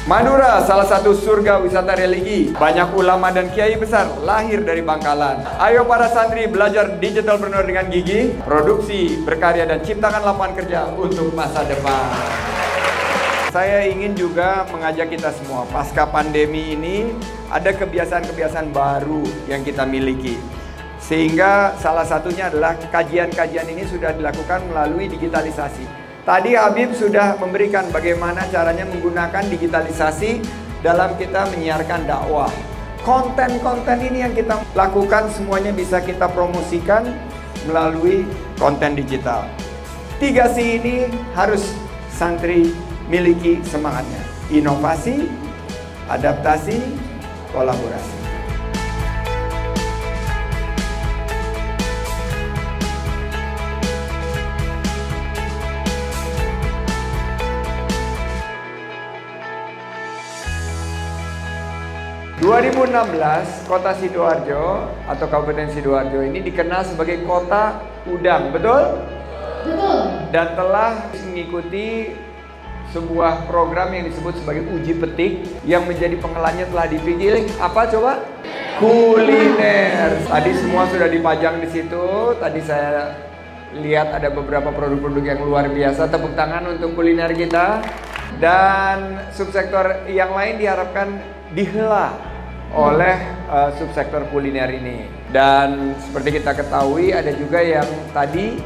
Madura, salah satu surga wisata religi. Banyak ulama dan kiai besar lahir dari Bangkalan. Ayo para santri belajar digitalpreneur dengan gigih, produksi, berkarya dan ciptakan lapangan kerja untuk masa depan. Saya ingin juga mengajak kita semua, pasca pandemi ini ada kebiasaan-kebiasaan baru yang kita miliki. Sehingga salah satunya adalah kajian-kajian ini sudah dilakukan melalui digitalisasi. Tadi Habib sudah memberikan bagaimana caranya menggunakan digitalisasi dalam kita menyiarkan dakwah. Konten-konten ini yang kita lakukan semuanya bisa kita promosikan melalui konten digital. 3C ini harus santri miliki semangatnya. Inovasi, adaptasi, kolaborasi. Dua 2016, Kota Sidoarjo atau Kabupaten Sidoarjo ini dikenal sebagai kota udang, betul? Betul. Dan telah mengikuti sebuah program yang disebut sebagai uji petik yang menjadi pengelolannya telah dipilih apa coba? Kuliner. Tadi semua sudah dipajang di situ. Tadi saya lihat ada beberapa produk-produk yang luar biasa. Tepuk tangan untuk kuliner kita. Dan subsektor yang lain diharapkan dihela oleh subsektor kuliner ini. Dan seperti kita ketahui ada juga yang tadi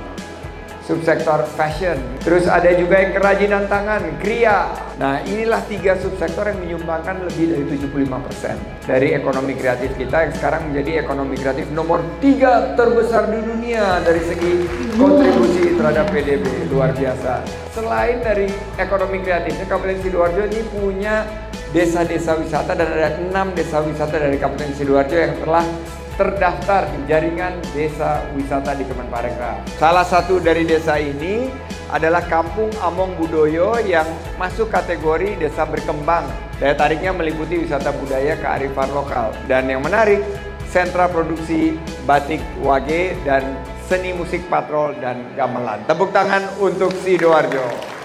subsektor fashion. Terus ada juga yang kerajinan tangan, kriya. Nah, inilah 3 subsektor yang menyumbangkan lebih dari 75% dari ekonomi kreatif kita yang sekarang menjadi ekonomi kreatif nomor 3 terbesar di dunia dari segi kontribusi terhadap PDB. Luar biasa. Selain dari ekonomi kreatifnya, Kabupaten Sidoarjo ini punya desa-desa wisata dan ada 6 desa wisata dari Kabupaten Sidoarjo yang telah terdaftar di jaringan desa wisata di Kemenparekraf. Salah satu dari desa ini adalah Kampung Among Budoyo yang masuk kategori desa berkembang. Daya tariknya meliputi wisata budaya kearifan lokal. Dan yang menarik, sentra produksi batik wage dan seni musik patrol dan gamelan. Tepuk tangan untuk Sidoarjo.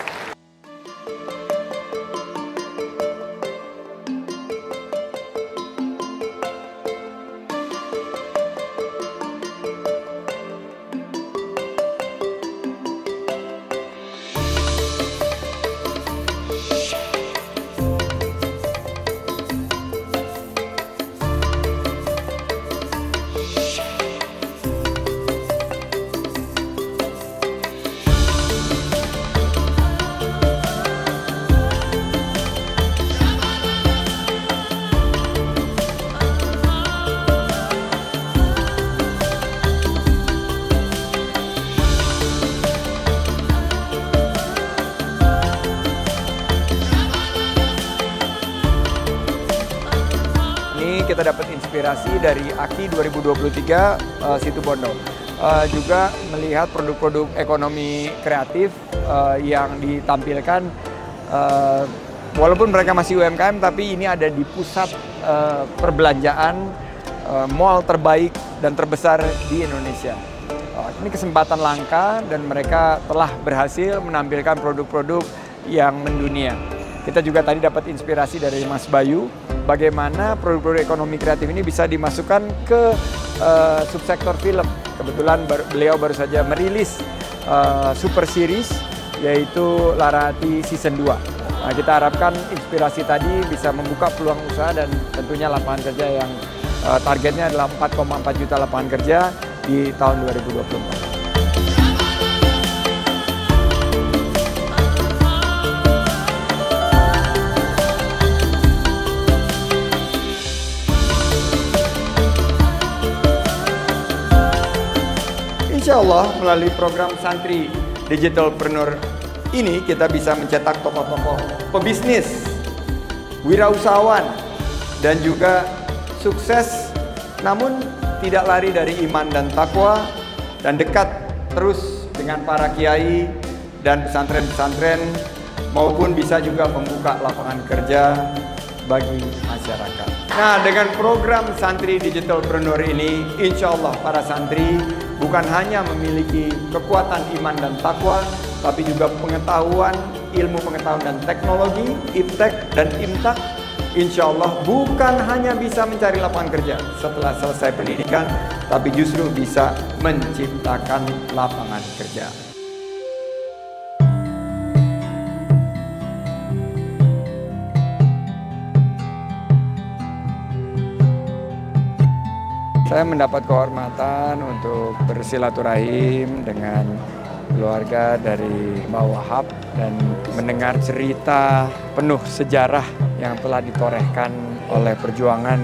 Kita dapat inspirasi dari AKI 2023 Situbondo. Juga melihat produk-produk ekonomi kreatif yang ditampilkan, walaupun mereka masih UMKM, tapi ini ada di pusat perbelanjaan mall terbaik dan terbesar di Indonesia. Ini kesempatan langka dan mereka telah berhasil menampilkan produk-produk yang mendunia. Kita juga tadi dapat inspirasi dari Mas Bayu, bagaimana produk-produk ekonomi kreatif ini bisa dimasukkan ke subsektor film. Kebetulan beliau baru saja merilis super series, yaitu Larati Season 2. Nah, kita harapkan inspirasi tadi bisa membuka peluang usaha dan tentunya lapangan kerja yang targetnya adalah 4,4 juta lapangan kerja di tahun 2024. Insya Allah melalui program Santri Digitalpreneur ini kita bisa mencetak tokoh-tokoh pebisnis, wirausahawan, dan juga sukses namun tidak lari dari iman dan takwa dan dekat terus dengan para kiai dan pesantren-pesantren maupun bisa juga membuka lapangan kerja bagi masyarakat. Nah, dengan program Santri Digitalpreneur ini, insya Allah para santri bukan hanya memiliki kekuatan iman dan takwa, tapi juga pengetahuan, Ilmu Pengetahuan dan Teknologi, IPTEK dan IMTAK, insya Allah bukan hanya bisa mencari lapangan kerja setelah selesai pendidikan, tapi justru bisa menciptakan lapangan kerja. Saya mendapat kehormatan untuk bersilaturahim dengan keluarga dari Mbah Wahab dan mendengar cerita penuh sejarah yang telah ditorehkan oleh perjuangan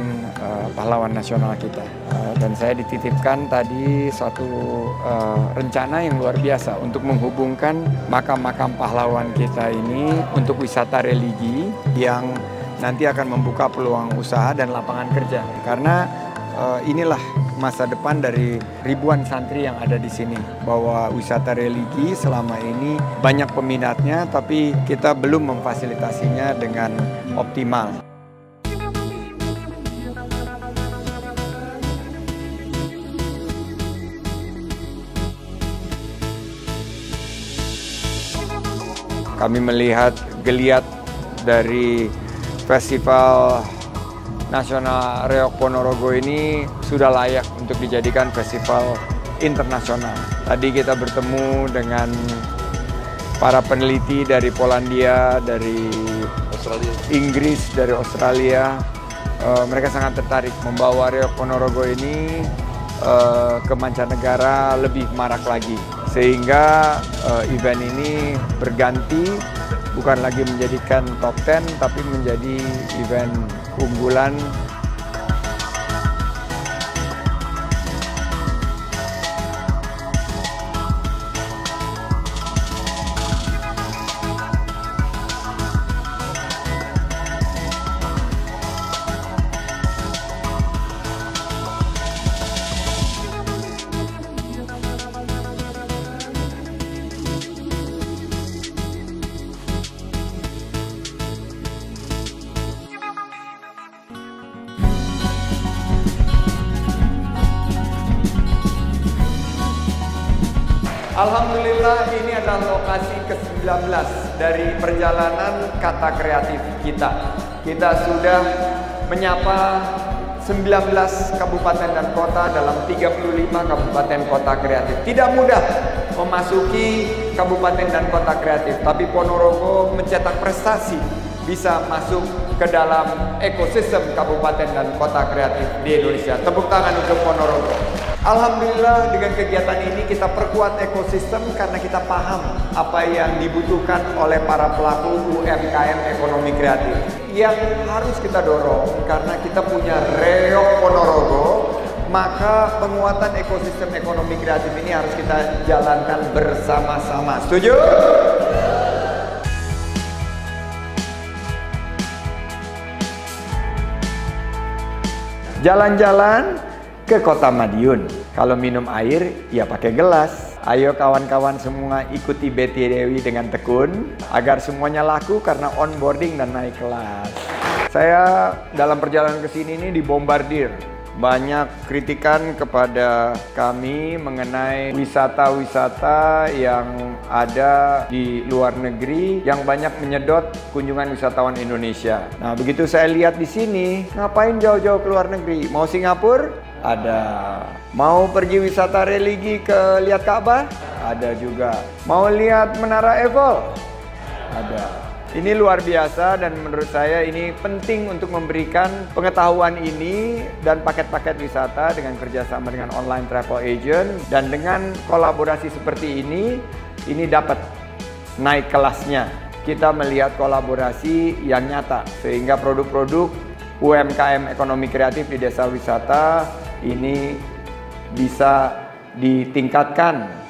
pahlawan nasional kita. Dan saya dititipkan tadi suatu rencana yang luar biasa untuk menghubungkan makam-makam pahlawan kita ini untuk wisata religi yang nanti akan membuka peluang usaha dan lapangan kerja. Karena inilah masa depan dari ribuan santri yang ada di sini, bahwa wisata religi selama ini banyak peminatnya, tapi kita belum memfasilitasinya dengan optimal. Kami melihat geliat dari Festival Nasional Reok Ponorogo ini sudah layak untuk dijadikan festival internasional. Tadi kita bertemu dengan para peneliti dari Polandia, dari Australia, Inggris, dari Australia. Mereka sangat tertarik membawa Reok Ponorogo ini ke mancanegara lebih marak lagi. Sehingga event ini berganti, bukan lagi menjadikan top 10, tapi menjadi event unggulan. Alhamdulillah, ini adalah lokasi ke-19 dari perjalanan kata kreatif kita. Kita sudah menyapa 19 kabupaten dan kota dalam 35 kabupaten kota kreatif. Tidak mudah memasuki kabupaten dan kota kreatif, tapi Ponorogo mencetak prestasi bisa masuk ke dalam ekosistem kabupaten dan kota kreatif di Indonesia. Tepuk tangan untuk Ponorogo. Alhamdulillah, dengan kegiatan ini kita perkuat ekosistem karena kita paham apa yang dibutuhkan oleh para pelaku UMKM ekonomi kreatif yang harus kita dorong. Karena kita punya Reok Ponorogo, maka penguatan ekosistem ekonomi kreatif ini harus kita jalankan bersama-sama. Setuju? Jalan-jalan ke Kota Madiun. Kalau minum air, ya pakai gelas. Ayo kawan-kawan semua ikuti Betty Dewi dengan tekun agar semuanya laku karena onboarding dan naik kelas. Saya dalam perjalanan ke sini ini dibombardir banyak kritikan kepada kami mengenai wisata-wisata yang ada di luar negeri yang banyak menyedot kunjungan wisatawan Indonesia. Nah, begitu saya lihat di sini, ngapain jauh-jauh ke luar negeri? Mau Singapura? Ada. Mau pergi wisata religi ke lihat Ka'bah? Ada juga. Mau lihat Menara Eiffel? Ada. Ini luar biasa dan menurut saya ini penting untuk memberikan pengetahuan ini dan paket-paket wisata dengan kerjasama dengan online travel agent, dan dengan kolaborasi seperti ini dapat naik kelasnya. Kita melihat kolaborasi yang nyata sehingga produk-produk UMKM ekonomi kreatif di desa wisata ini bisa ditingkatkan